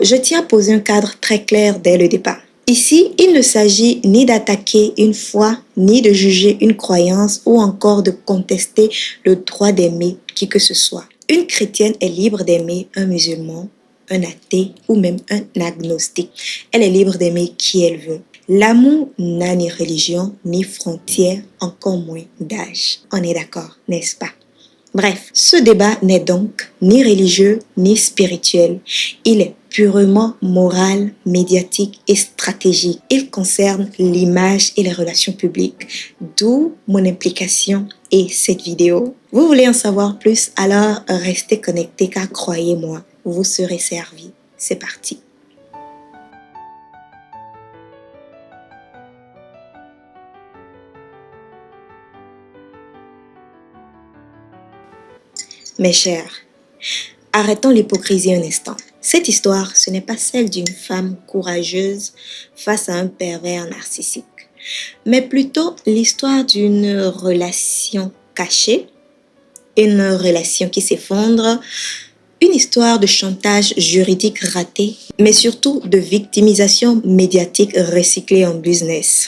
je tiens à poser un cadre très clair dès le départ. Ici, il ne s'agit ni d'attaquer une foi, ni de juger une croyance ou encore de contester le droit d'aimer qui que ce soit. Une chrétienne est libre d'aimer un musulman, un athée ou même un agnostique. Elle est libre d'aimer qui elle veut. L'amour n'a ni religion, ni frontières, encore moins d'âge. On est d'accord, n'est-ce pas? Bref, ce débat n'est donc ni religieux ni spirituel. Il est purement moral, médiatique et stratégique. Il concerne l'image et les relations publiques, d'où mon implication et cette vidéo. Vous voulez en savoir plus? Alors restez connectés car croyez-moi, vous serez servis. C'est parti. Mes chers, arrêtons l'hypocrisie un instant. Cette histoire, ce n'est pas celle d'une femme courageuse face à un pervers narcissique, mais plutôt l'histoire d'une relation cachée, une relation qui s'effondre, une histoire de chantage juridique raté, mais surtout de victimisation médiatique recyclée en business.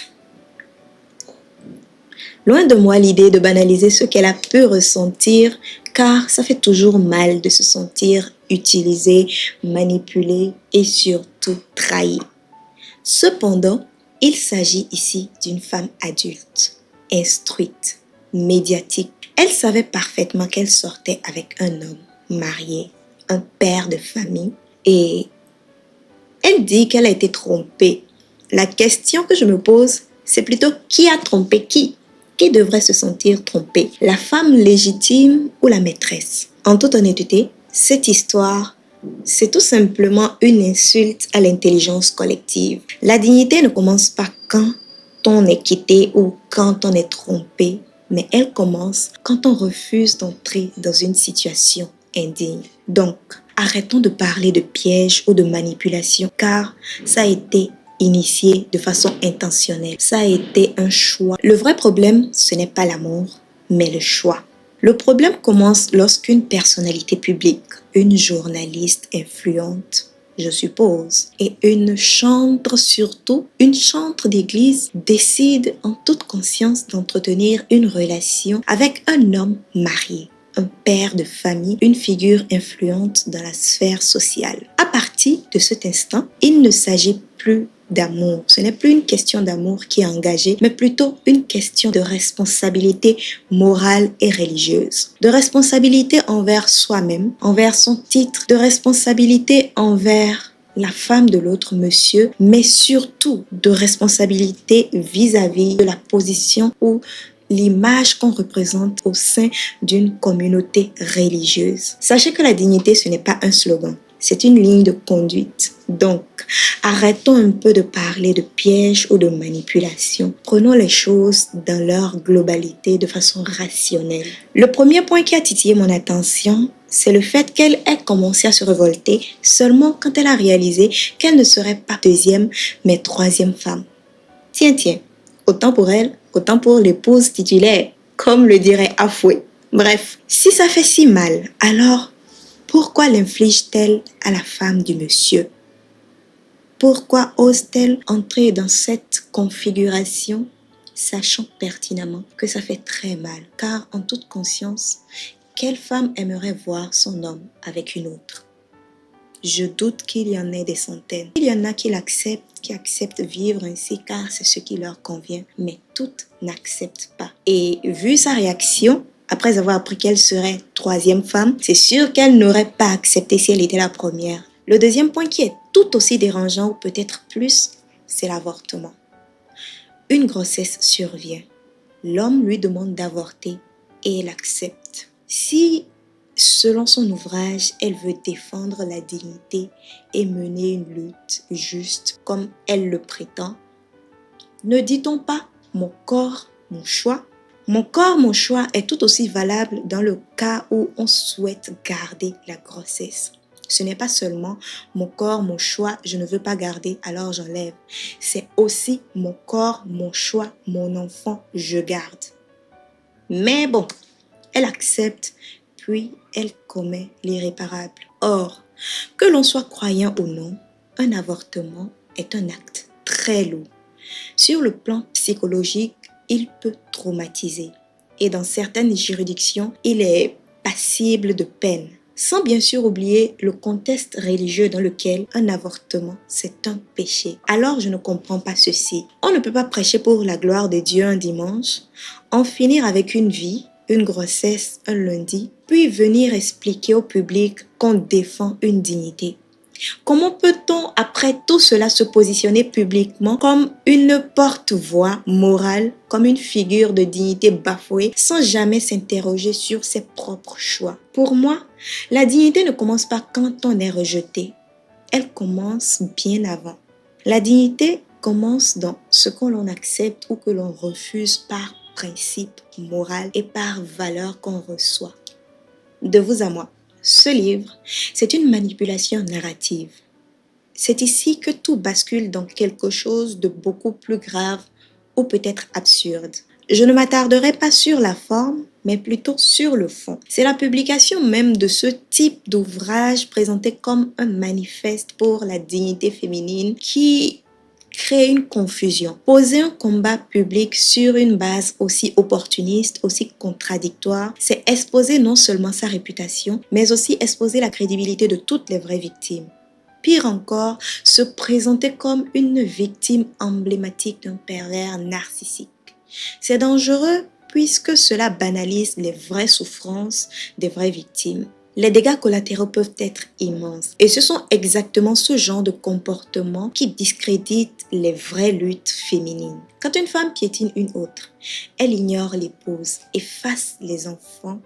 Loin de moi l'idée de banaliser ce qu'elle a pu ressentir, car ça fait toujours mal de se sentir utilisé, manipulé et surtout trahi. Cependant, il s'agit ici d'une femme adulte, instruite, médiatique. Elle savait parfaitement qu'elle sortait avec un homme marié, un père de famille, et elle dit qu'elle a été trompée. La question que je me pose, c'est plutôt qui a trompé qui? Qui devrait se sentir trompé? La femme légitime ou la maîtresse? En toute honnêteté, cette histoire, c'est tout simplement une insulte à l'intelligence collective. La dignité ne commence pas quand on est quitté ou quand on est trompé, mais elle commence quand on refuse d'entrer dans une situation indigne. Donc, arrêtons de parler de piège ou de manipulation, car ça a été initié de façon intentionnelle. Ça a été un choix. Le vrai problème, ce n'est pas l'amour, mais le choix. Le problème commence lorsqu'une personnalité publique, une journaliste influente, je suppose, et une chantre surtout, une chantre d'église, décide en toute conscience d'entretenir une relation avec un homme marié, un père de famille, une figure influente dans la sphère sociale. À partir de cet instant, il ne s'agit plus d'amour. Ce n'est plus une question d'amour qui est engagée, mais plutôt une question de responsabilité morale et religieuse. De responsabilité envers soi-même, envers son titre, de responsabilité envers la femme de l'autre monsieur, mais surtout de responsabilité vis-à-vis de la position ou l'image qu'on représente au sein d'une communauté religieuse. Sachez que la dignité, ce n'est pas un slogan. C'est une ligne de conduite. Donc, arrêtons un peu de parler de pièges ou de manipulation. Prenons les choses dans leur globalité de façon rationnelle. Le premier point qui a titillé mon attention, c'est le fait qu'elle ait commencé à se révolter seulement quand elle a réalisé qu'elle ne serait pas deuxième, mais troisième femme. Tiens, autant pour elle, autant pour l'épouse titulaire, comme le dirait Afoué. Bref, si ça fait si mal, alors pourquoi l'inflige-t-elle à la femme du monsieur? Pourquoi ose-t-elle entrer dans cette configuration, sachant pertinemment que ça fait très mal? Car en toute conscience, quelle femme aimerait voir son homme avec une autre? Je doute qu'il y en ait des centaines. Il y en a qui l'acceptent, qui acceptent vivre ainsi car c'est ce qui leur convient, mais toutes n'acceptent pas. Et vu sa réaction, après avoir appris qu'elle serait troisième femme, c'est sûr qu'elle n'aurait pas accepté si elle était la première. Le deuxième point qui est tout aussi dérangeant, ou peut-être plus, c'est l'avortement. Une grossesse survient. L'homme lui demande d'avorter et elle accepte. Si, selon son ouvrage, elle veut défendre la dignité et mener une lutte juste comme elle le prétend, ne dit-on pas « mon corps, mon choix ». Mon corps, mon choix est tout aussi valable dans le cas où on souhaite garder la grossesse. Ce n'est pas seulement mon corps, mon choix, je ne veux pas garder, alors j'enlève. C'est aussi mon corps, mon choix, mon enfant, je garde. Mais bon, elle accepte, puis elle commet l'irréparable. Or, que l'on soit croyant ou non, un avortement est un acte très lourd. Sur le plan psychologique, il peut traumatiser. Et dans certaines juridictions, il est passible de peine. Sans bien sûr oublier le contexte religieux dans lequel un avortement, c'est un péché. Alors je ne comprends pas ceci. On ne peut pas prêcher pour la gloire de Dieu un dimanche, en finir avec une vie, une grossesse un lundi, puis venir expliquer au public qu'on défend une dignité. Comment peut-on, après tout cela, se positionner publiquement comme une porte-voix morale, comme une figure de dignité bafouée, sans jamais s'interroger sur ses propres choix? Pour moi, la dignité ne commence pas quand on est rejeté. Elle commence bien avant. La dignité commence dans ce que l'on accepte ou que l'on refuse par principe moral et par valeur qu'on reçoit. De vous à moi. Ce livre, c'est une manipulation narrative. C'est ici que tout bascule dans quelque chose de beaucoup plus grave ou peut-être absurde. Je ne m'attarderai pas sur la forme, mais plutôt sur le fond. C'est la publication même de ce type d'ouvrage présenté comme un manifeste pour la dignité féminine qui crée une confusion. Poser un combat public sur une base aussi opportuniste, aussi contradictoire, c'est exposer non seulement sa réputation, mais aussi exposer la crédibilité de toutes les vraies victimes. Pire encore, se présenter comme une victime emblématique d'un pervers narcissique. C'est dangereux puisque cela banalise les vraies souffrances des vraies victimes. Les dégâts collatéraux peuvent être immenses et ce sont exactement ce genre de comportement qui discrédite les vraies luttes féminines. Quand une femme piétine une autre, elle ignore l'épouse, efface les enfants,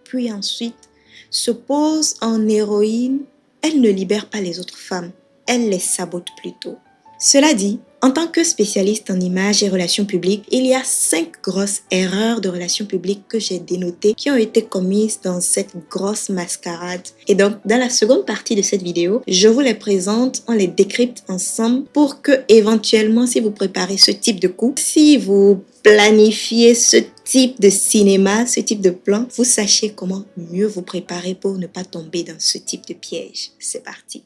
puis ensuite se pose en héroïne. Elle ne libère pas les autres femmes, elle les sabote plutôt. Cela dit, en tant que spécialiste en images et relations publiques, il y a 5 grosses erreurs de relations publiques que j'ai dénotées qui ont été commises dans cette grosse mascarade. Et donc, dans la seconde partie de cette vidéo, je vous les présente, on les décrypte ensemble pour que, éventuellement, si vous préparez ce type de coup, si vous planifiez ce type de cinéma, ce type de plan, vous sachiez comment mieux vous préparer pour ne pas tomber dans ce type de piège. C'est parti.